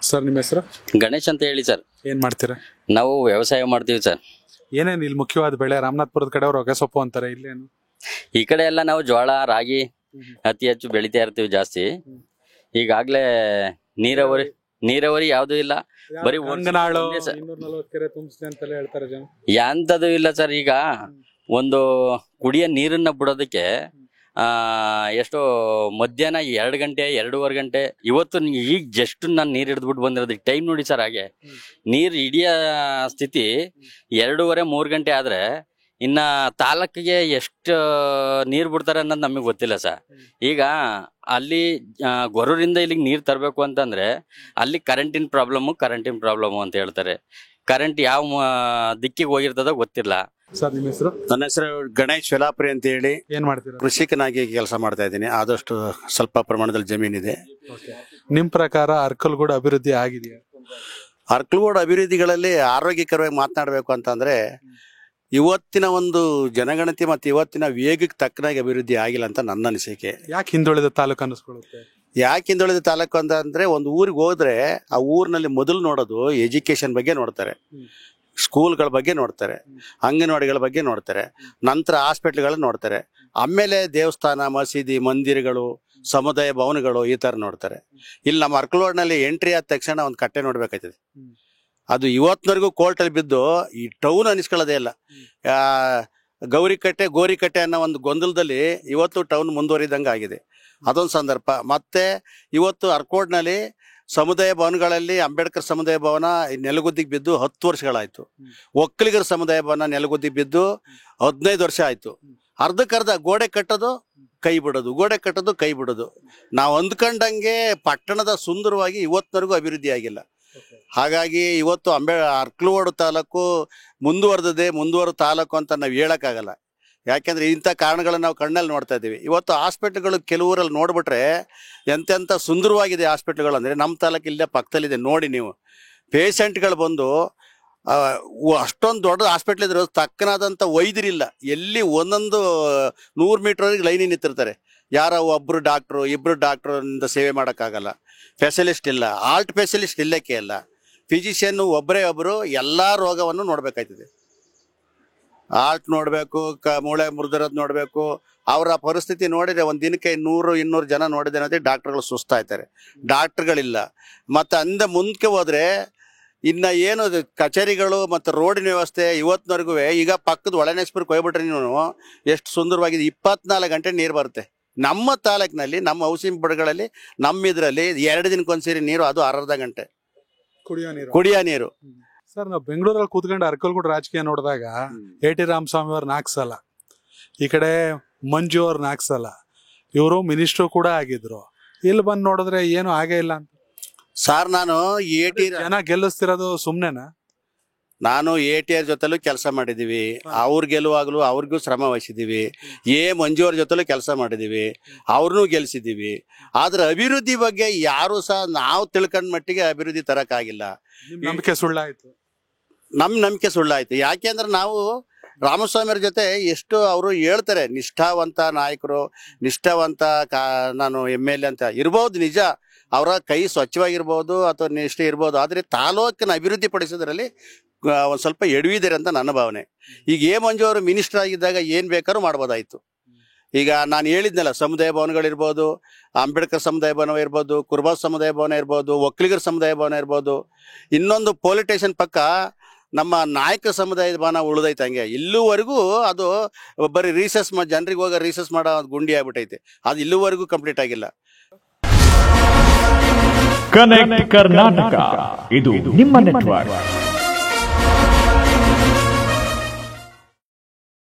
Sir ನಿಮ್ಮ ಹೆಸರು? ಗಣೇಶ್ ಅಂತ ಹೇಳಿ ಸರ್. ಏನ್ ಮಾಡ್ತೀರಾ? ನಾವು ವ್ಯವಸಾಯ ಮಾಡ್ತೀವಿ ಸರ್. ಏನೇನು ಇಲ್ಲಿ ಮುಖ್ಯವಾದ ಬೆಳೆ? ರಾಮನಾಥ್ಪುರದ ಕಡೆ ಅವ್ರು ಹೊಗೆ ಸೊಪ್ಪು ಅಂತಾರೆ, ಇಲ್ಲೇನು? ಈ ಕಡೆ ಎಲ್ಲ ನಾವು ಜೋಳ ರಾಗಿ ಅತಿ ಹೆಚ್ಚು ಬೆಳಿತಾ ಇರ್ತೀವಿ ಜಾಸ್ತಿ. ಈಗಾಗ್ಲೇ ನೀರಾವರಿ ಯಾವ್ದು ಇಲ್ಲ, ಬರೀ ಗಂಗನಾಳು 240 ಕೆರೆ ತುಂಬಿಸಿದೆ ಅಂತೆಲ್ಲ ಹೇಳ್ತಾರೆ ಜನ. ಯಾಂತದು ಇಲ್ಲ ಸರ್. ಈಗ ಒಂದು ಕುಡಿಯ ನೀರನ್ನ ಬಿಡೋದಕ್ಕೆ ಎಷ್ಟೋ ಮಧ್ಯಾಹ್ನ 2 ಗಂಟೆ 2:15 ಗಂಟೆ. ಇವತ್ತು ಈಗ ಜಸ್ಟ್ ನಾನು ನೀರು ಹಿಡಿದ್ಬಿಟ್ಟು ಬಂದಿರೋದಕ್ಕೆ ಟೈಮ್ ನೋಡಿ ಸರ್. ಹಾಗೆ ನೀರು ಹಿಡಿಯೋ ಸ್ಥಿತಿ 2:30-3 ಗಂಟೆ ಆದ್ರೆ ಇನ್ನ ತಾಲೂಕಿಗೆ ಎಷ್ಟು ನೀರು ಬಿಡ್ತಾರೆ ಅನ್ನೋದು ನಮಗೆ ಗೊತ್ತಿಲ್ಲ ಸರ್. ಈಗ ಅಲ್ಲಿ ಗೊರೂರಿಂದ ಇಲ್ಲಿಗೆ ನೀರು ತರಬೇಕು ಅಂತಂದ್ರೆ ಅಲ್ಲಿ ಕರೆಂಟಿನ ಪ್ರಾಬ್ಲಮ್ಮು ಅಂತ ಹೇಳ್ತಾರೆ. ಕರೆಂಟ್ ಯಾವ ದಿಕ್ಕಿಗೆ ಹೋಗಿರ್ತದೋ ಗೊತ್ತಿಲ್ಲ. ಸರ್ ನಿಮ್ಮ ಹೆಸರು? ನನ್ನ ಹೆಸರು ಗಣೇಶ್ ವೆಲಾಪುರಿ ಅಂತ ಹೇಳಿ. ಏನ್ ಮಾಡ್ತೀರಾ? ಕೃಷಿಕನಾಗಿ ಕೆಲಸ ಮಾಡ್ತಾ ಇದ್ದೀನಿ. ಆದಷ್ಟು ಸ್ವಲ್ಪ ಪ್ರಮಾಣದಲ್ಲಿ ಜಮೀನಿದೆ. ನಿಮ್ ಪ್ರಕಾರ ಅರ್ಕಲ್ಗೂಡು ಅಭಿವೃದ್ಧಿ ಆಗಿದೆಯಾ? ಅರ್ಕಲ್ಗೂಡು ಅಭಿವೃದ್ಧಿಗಳಲ್ಲಿ ಆರೋಗ್ಯಕರವಾಗಿ ಮಾತನಾಡಬೇಕು ಅಂತಂದ್ರೆ ಇವತ್ತಿನ ಒಂದು ಜನಗಣತಿ ಮತ್ತು ಇವತ್ತಿನ ವೇಗಕ್ಕೆ ತಕ್ಕನಾಗಿ ಅಭಿವೃದ್ಧಿ ಆಗಿಲ್ಲ ಅಂತ ನನ್ನ ಅನಿಸಿಕೆ. ಯಾಕೆ ಹಿಂದುಳಿದ ತಾಲೂಕು ಅನ್ನಿಸ್ಕೊಳ್ಳುತ್ತೆ? ಯಾಕೆ ಹಿಂದುಳಿದ ತಾಲೂಕು ಅಂತಂದ್ರೆ ಒಂದು ಊರಿಗೆ ಹೋದ್ರೆ ಆ ಊರಿನಲ್ಲಿ ಮೊದಲು ನೋಡೋದು ಎಜುಕೇಶನ್ ಬಗ್ಗೆ ನೋಡ್ತಾರೆ, ಸ್ಕೂಲ್ಗಳ ಬಗ್ಗೆ ನೋಡ್ತಾರೆ, ಅಂಗನವಾಡಿಗಳ ಬಗ್ಗೆ ನೋಡ್ತಾರೆ, ನಂತರ ಹಾಸ್ಪಿಟ್ಲ್ಗಳನ್ನ ನೋಡ್ತಾರೆ, ಆಮೇಲೆ ದೇವಸ್ಥಾನ, ಮಸೀದಿ, ಮಂದಿರಗಳು, ಸಮುದಾಯ ಭವನಗಳು ಈ ತರ ನೋಡ್ತಾರೆ. ಇಲ್ಲಿ ನಮ್ಮ ಅರ್ಕಲ್ಗೂಡಿನಲ್ಲಿ ಎಂಟ್ರಿ ಆದ ತಕ್ಷಣ ಒಂದು ಕಟ್ಟೆ ನೋಡ್ಬೇಕಾಯ್ತದೆ. ಅದು ಇವತ್ತಿನವರೆಗೂ ಕೋರ್ಟಲ್ಲಿ ಬಿದ್ದು ಈ ಟೌನ್ ಅನಿಸ್ಕೊಳ್ಳೋದೇ ಇಲ್ಲ. ಗೋರಿಕಟ್ಟೆ ಅನ್ನೋ ಒಂದು ಗೊಂದಲದಲ್ಲಿ ಇವತ್ತು ಟೌನ್ ಮುಂದುವರಿದಂಗೆ ಆಗಿದೆ. ಅದೊಂದು ಸಂದರ್ಭ. ಮತ್ತೆ ಇವತ್ತು ಅರ್ಕಲ್ಗೂಡಿನಲ್ಲಿ ಸಮುದಾಯ ಭವನಗಳಲ್ಲಿ ಅಂಬೇಡ್ಕರ್ ಸಮುದಾಯ ಭವನ ನೆಲಗುದ್ದಿಗೆ ಬಿದ್ದು 10 ವರ್ಷಗಳಾಯ್ತು. ಒಕ್ಕಲಿಗರ ಸಮುದಾಯ ಭವನ ನೆಲಗುದ್ದಿಗೆ ಬಿದ್ದು 15 ವರ್ಷ ಆಯ್ತು. ಅರ್ಧಕ್ಕರ್ಧ ಗೋಡೆ ಕಟ್ಟೋದು ಕೈ ಬಿಡೋದು. ನಾವು ಅಂದ್ಕೊಂಡಂಗೆ ಪಟ್ಟಣದ ಸುಂದರವಾಗಿ ಇವತ್ತಿನವರೆಗೂ ಅಭಿವೃದ್ಧಿ ಆಗಿಲ್ಲ. ಹಾಗಾಗಿ ಇವತ್ತು ಅರ್ಕಲ್ಗೂಡು ತಾಲೂಕು ಮುಂದುವರೆದ ತಾಲೂಕು ಅಂತ ನಾವು ಹೇಳಕ್ಕಾಗಲ್ಲ. ಯಾಕೆಂದ್ರೆ ಇಂಥ ಕಾರಣಗಳನ್ನ ನಾವು ಕಣ್ಣಲ್ಲಿ ನೋಡ್ತಾ ಇದ್ದೀವಿ. ಇವತ್ತು ಹಾಸ್ಪಿಟ್ಲ್ಗಳು ಕೆಲವೂರಲ್ಲಿ ನೋಡ್ಬಿಟ್ರೆ ಎಂತೆಂಥ ಸುಂದರವಾಗಿದೆ ಹಾಸ್ಪಿಟ್ಲ್ಗಳು. ಅಂದರೆ ನಮ್ಮ ತಾಲೂಕು ಇಲ್ಲೇ ಪಕ್ಕದಲ್ಲಿದೆ ನೋಡಿ ನೀವು. ಪೇಷಂಟ್ಗಳು ಬಂದು ಅಷ್ಟೊಂದು ದೊಡ್ಡ ಹಾಸ್ಪಿಟ್ಲ್ ಇದ್ರೆ ತಕ್ಕನಾದಂಥ ವೈದ್ಯರಿಲ್ಲ. ಎಲ್ಲಿ ಒಂದೊಂದು 100 ಮೀಟರ್ವರೆಗೆ ಲೈನಿಗೆ ನಿಂತಿರ್ತಾರೆ. ಯಾರೋ ಒಬ್ಬರು ಡಾಕ್ಟ್ರು 2 ಡಾಕ್ಟ್ರಿಂದ ಸೇವೆ ಮಾಡೋಕ್ಕಾಗಲ್ಲ. ಫೆಸಿಲಿಸ್ಟ್ ಇಲ್ಲ, ಆಲ್ಟ್ ಫೆಸಿಲಿಸ್ಟ್ ಇಲ್ಲಕ್ಕೆ ಇಲ್ಲ. ಫಿಸಿಷಿಯನ್ ಒಬ್ಬರು ಎಲ್ಲ ರೋಗವನ್ನು ನೋಡ್ಬೇಕಾಯ್ತದೆ. ಆಲ್ಟ್ ನೋಡಬೇಕು, ಮೂಳೆ ಮುರಿದಿರೋದು ನೋಡಬೇಕು. ಅವರ ಪರಿಸ್ಥಿತಿ ನೋಡಿದ್ರೆ ಒಂದು ದಿನಕ್ಕೆ 100-200 ಜನ ನೋಡಿದೆ ಅನ್ನೋದೇ ಡಾಕ್ಟರ್ಗಳು ಸುಸ್ತಾಯ್ತಾರೆ. ಡಾಕ್ಟರ್ಗಳಿಲ್ಲ. ಮತ್ತು ಮುಂದಕ್ಕೆ ಹೋದ್ರೆ ಇನ್ನ ಏನು ಕಚೇರಿಗಳು ಮತ್ತು ರೋಡಿನ ವ್ಯವಸ್ಥೆ ಇವತ್ತಿನವರೆಗೂ ಈಗ ಪಕ್ಕದ ಒಳನೇಶ್ವರಕ್ಕೆ ಹೋಗ್ಬಿಟ್ರೆ ನೀವು ಎಷ್ಟು ಸುಂದರವಾಗಿದೆ. 24 ಗಂಟೆ ನೀರು ಬರುತ್ತೆ. ನಮ್ಮ ತಾಲೂಕಿನಲ್ಲಿ ನಮ್ಮ ಹೌಸಿಂಗ್ ಬೋರ್ಡ್ಗಳಲ್ಲಿ ಇದರಲ್ಲಿ 2 ದಿನಕ್ಕೊಂದ್ಸರಿ ನೀರು, ಅದು ಅರ್ಧ ಗಂಟೆ ಕುಡಿಯೋ ನೀರು. ಸರ್ ನಾವು ಬೆಂಗಳೂರಲ್ಲಿ ಕೂತ್ಕೊಂಡು ಅರ್ಕಲ್ಗೂಡು ರಾಜಕೀಯ ನೋಡಿದಾಗ AT ರಾಮಸ್ವಾಮಿ ಅವ್ರು 4 ಸಲ, ಈ ಕಡೆ ಮಂಜು ಅವ್ರು 4 ಸಲ, ಇವರು ಮಿನಿಸ್ಟ್ರು ಕೂಡ ಆಗಿದ್ರು. ಇಲ್ಲಿ ಬಂದು ನೋಡಿದ್ರೆ ಏನು ಆಗೇ ಇಲ್ಲ ಅಂತ. ಸರ್ ನಾನು ಜನ ಗೆಲ್ಲಿಸ್ತಿರೋದು ಸುಮ್ನೆನಾ? ನಾನು ATR ಜೊತೆಲೂ ಕೆಲಸ ಮಾಡಿದೀವಿ. ಅವ್ರ ಗೆಲ್ಲುವಾಗಲೂ ಅವ್ರಿಗೂ ಶ್ರಮ ವಹಿಸಿದೀವಿ. ಮಂಜು ಅವ್ರ ಜೊತೆಲೂ ಕೆಲಸ ಮಾಡಿದೀವಿ, ಅವ್ರನ್ನೂ ಗೆಲ್ಸಿದೀವಿ. ಆದ್ರೆ ಅಭಿವೃದ್ಧಿ ಬಗ್ಗೆ ಯಾರು ಸಹ ನಾವು ತಿಳ್ಕೊಂಡ ಮಟ್ಟಿಗೆ ಅಭಿವೃದ್ಧಿ ತರಕ್ಕಾಗಿಲ್ಲ. ನಂಬಿಕೆ ಸುಳ್ಳಾಯ್ತು. ನಮ್ಮ ನಂಬಿಕೆ ಸುಳ್ಳಾಯ್ತು. ಯಾಕೆಂದ್ರೆ ನಾವು ರಾಮಸ್ವಾಮಿ ಅವ್ರ ಜೊತೆ ಎಷ್ಟು ಅವರು ಹೇಳ್ತಾರೆ ನಿಷ್ಠಾವಂತ ನಾಯಕರು, ನಿಷ್ಠಾವಂತ ನಾನು MLA ಅಂತ ಇರ್ಬೋದು. ನಿಜ, ಅವರ ಕೈ ಸ್ವಚ್ಛವಾಗಿರ್ಬೋದು ಅಥವಾ ನಿಷ್ಠೆ ಇರ್ಬೋದು. ಆದರೆ ತಾಲೂಕನ್ನು ಅಭಿವೃದ್ಧಿ ಪಡಿಸೋದ್ರಲ್ಲಿ ಒಂದು ಸ್ವಲ್ಪ ಎಡವಿದ್ದಾರೆ ಅಂತ ನನ್ನ ಭಾವನೆ. ಈಗ ಮಂಜು ಅವರು ಮಿನಿಸ್ಟರ್ ಆಗಿದ್ದಾಗ ಏನು ಬೇಕಾದ್ರೂ ಮಾಡ್ಬೋದಾಯ್ತು. ಈಗ ನಾನು ಹೇಳಿದ್ನಲ್ಲ, ಸಮುದಾಯ ಭವನಗಳಿರ್ಬೋದು, ಅಂಬೇಡ್ಕರ್ ಸಮುದಾಯ ಭವನ ಇರ್ಬೋದು, ಕುರುಬ ಸಮುದಾಯ ಭವನ ಇರ್ಬೋದು, ಒಕ್ಕಲಿಗರ ಸಮುದಾಯ ಭವನ ಇರ್ಬೋದು. ಇನ್ನೊಂದು ಪೊಲೀಸ್ ಸ್ಟೇಷನ್ ಪಕ್ಕ ನಮ್ಮ ನಾಯಕ ಸಮುದಾಯದ ಭವನ ಉಳಿದೈತೆ. ಹಂಗೆ ಇಲ್ಲಿವರೆಗೂ ಅದು ಬರೀ ಜನರಿಗೆ ಹೋಗಿ ರೀಸಸ್ ಮಾಡೋ ಗುಂಡಿ ಆಗ್ಬಿಟ್ಟೈತೆ. ಅದು ಇಲ್ಲಿವರೆಗೂ ಕಂಪ್ಲೀಟ್ ಆಗಿಲ್ಲ. ಕನೆಕ್ಟ್ ಕರ್ನಾಟಕ, ಇದು ನಿಮ್ಮ ನೆಟ್ವರ್ಕ್.